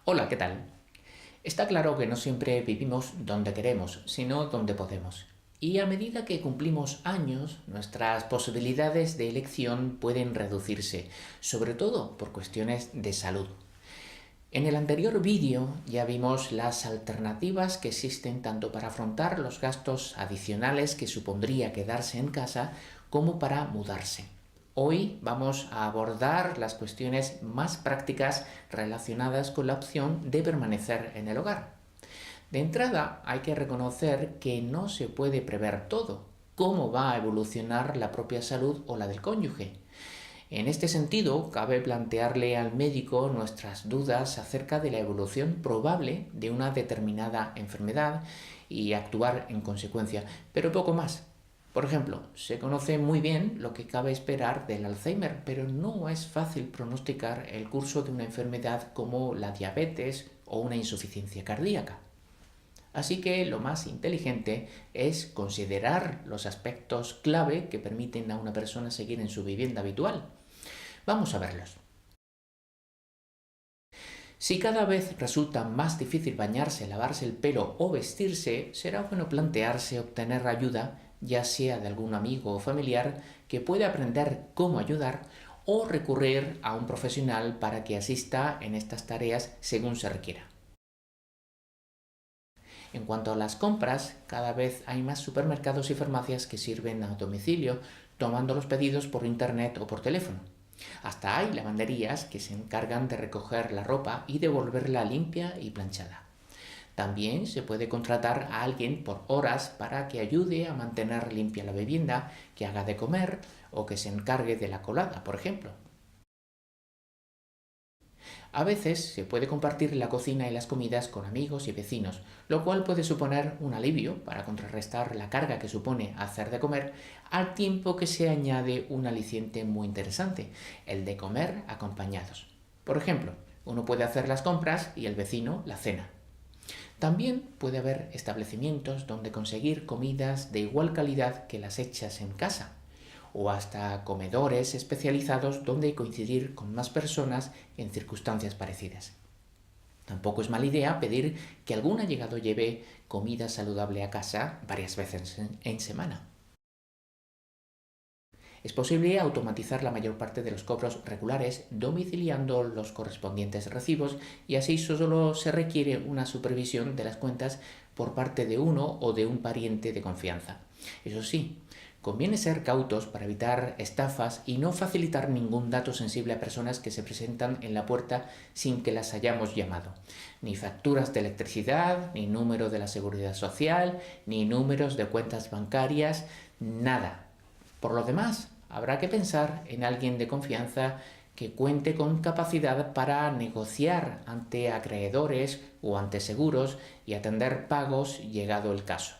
Hola, ¿qué tal? Está claro que no siempre vivimos donde queremos, sino donde podemos. Y a medida que cumplimos años, nuestras posibilidades de elección pueden reducirse, sobre todo por cuestiones de salud. En el anterior vídeo ya vimos las alternativas que existen tanto para afrontar los gastos adicionales que supondría quedarse en casa como para mudarse. Hoy vamos a abordar las cuestiones más prácticas relacionadas con la opción de permanecer en el hogar. De entrada, hay que reconocer que no se puede prever todo, cómo va a evolucionar la propia salud o la del cónyuge. En este sentido, cabe plantearle al médico nuestras dudas acerca de la evolución probable de una determinada enfermedad y actuar en consecuencia, pero poco más. Por ejemplo, se conoce muy bien lo que cabe esperar del Alzheimer, pero no es fácil pronosticar el curso de una enfermedad como la diabetes o una insuficiencia cardíaca. Así que lo más inteligente es considerar los aspectos clave que permiten a una persona seguir en su vivienda habitual. Vamos a verlos. Si cada vez resulta más difícil bañarse, lavarse el pelo o vestirse, será bueno plantearse obtener ayuda, ya sea de algún amigo o familiar que pueda aprender cómo ayudar o recurrir a un profesional para que asista en estas tareas según se requiera. En cuanto a las compras, cada vez hay más supermercados y farmacias que sirven a domicilio, tomando los pedidos por internet o por teléfono. Hasta hay lavanderías que se encargan de recoger la ropa y devolverla limpia y planchada. También se puede contratar a alguien por horas para que ayude a mantener limpia la vivienda, que haga de comer o que se encargue de la colada, por ejemplo. A veces se puede compartir la cocina y las comidas con amigos y vecinos, lo cual puede suponer un alivio para contrarrestar la carga que supone hacer de comer, al tiempo que se añade un aliciente muy interesante, el de comer acompañados. Por ejemplo, uno puede hacer las compras y el vecino la cena. También puede haber establecimientos donde conseguir comidas de igual calidad que las hechas en casa, o hasta comedores especializados donde coincidir con más personas en circunstancias parecidas. Tampoco es mala idea pedir que algún allegado lleve comida saludable a casa varias veces en semana. Es posible automatizar la mayor parte de los cobros regulares domiciliando los correspondientes recibos y así solo se requiere una supervisión de las cuentas por parte de uno o de un pariente de confianza. Eso sí, conviene ser cautos para evitar estafas y no facilitar ningún dato sensible a personas que se presentan en la puerta sin que las hayamos llamado. Ni facturas de electricidad, ni número de la seguridad social, ni números de cuentas bancarias, nada. Por lo demás, habrá que pensar en alguien de confianza que cuente con capacidad para negociar ante acreedores o ante seguros y atender pagos llegado el caso.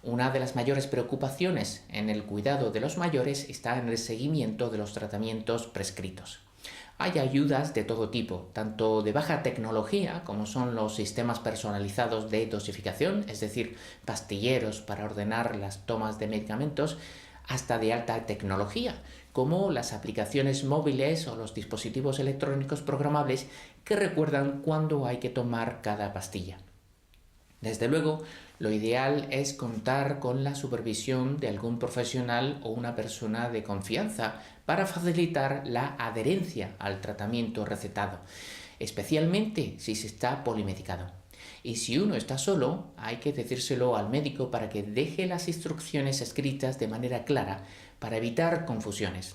Una de las mayores preocupaciones en el cuidado de los mayores está en el seguimiento de los tratamientos prescritos. Hay ayudas de todo tipo, tanto de baja tecnología, como son los sistemas personalizados de dosificación, es decir, pastilleros para ordenar las tomas de medicamentos, hasta de alta tecnología, como las aplicaciones móviles o los dispositivos electrónicos programables que recuerdan cuándo hay que tomar cada pastilla. Desde luego, lo ideal es contar con la supervisión de algún profesional o una persona de confianza para facilitar la adherencia al tratamiento recetado, especialmente si se está polimedicado. Y si uno está solo, hay que decírselo al médico para que deje las instrucciones escritas de manera clara para evitar confusiones.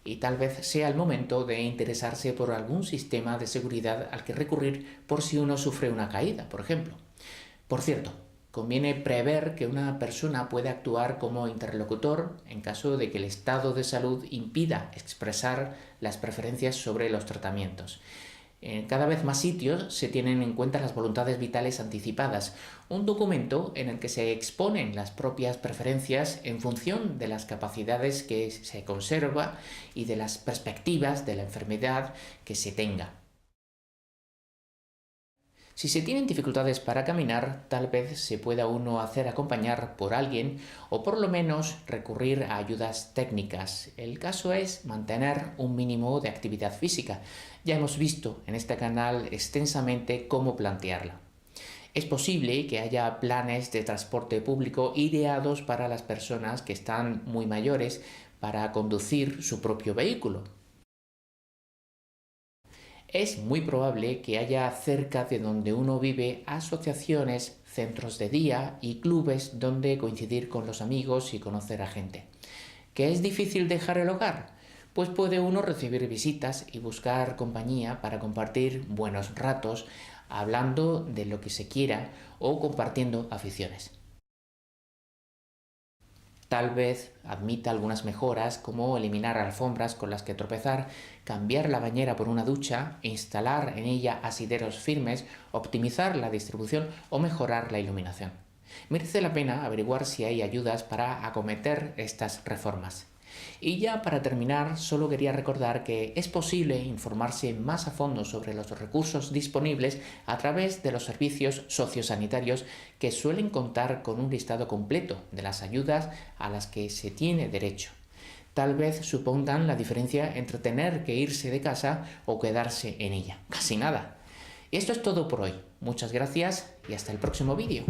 Y tal vez sea el momento de interesarse por algún sistema de seguridad al que recurrir por si uno sufre una caída, por ejemplo. Por cierto, conviene prever que una persona puede actuar como interlocutor en caso de que el estado de salud impida expresar las preferencias sobre los tratamientos. En cada vez más sitios se tienen en cuenta las voluntades vitales anticipadas, un documento en el que se exponen las propias preferencias en función de las capacidades que se conserva y de las perspectivas de la enfermedad que se tenga. Si se tienen dificultades para caminar, tal vez se pueda uno hacer acompañar por alguien o por lo menos recurrir a ayudas técnicas. El caso es mantener un mínimo de actividad física. Ya hemos visto en este canal extensamente cómo plantearla. Es posible que haya planes de transporte público ideados para las personas que están muy mayores para conducir su propio vehículo. Es muy probable que haya cerca de donde uno vive asociaciones, centros de día y clubes donde coincidir con los amigos y conocer a gente. ¿Que es difícil dejar el hogar? Pues puede uno recibir visitas y buscar compañía para compartir buenos ratos, hablando de lo que se quiera o compartiendo aficiones. Tal vez admita algunas mejoras como eliminar alfombras con las que tropezar, cambiar la bañera por una ducha, instalar en ella asideros firmes, optimizar la distribución o mejorar la iluminación. Merece la pena averiguar si hay ayudas para acometer estas reformas. Y ya para terminar, solo quería recordar que es posible informarse más a fondo sobre los recursos disponibles a través de los servicios sociosanitarios que suelen contar con un listado completo de las ayudas a las que se tiene derecho. Tal vez supongan la diferencia entre tener que irse de casa o quedarse en ella. Casi nada. Y esto es todo por hoy. Muchas gracias y hasta el próximo vídeo.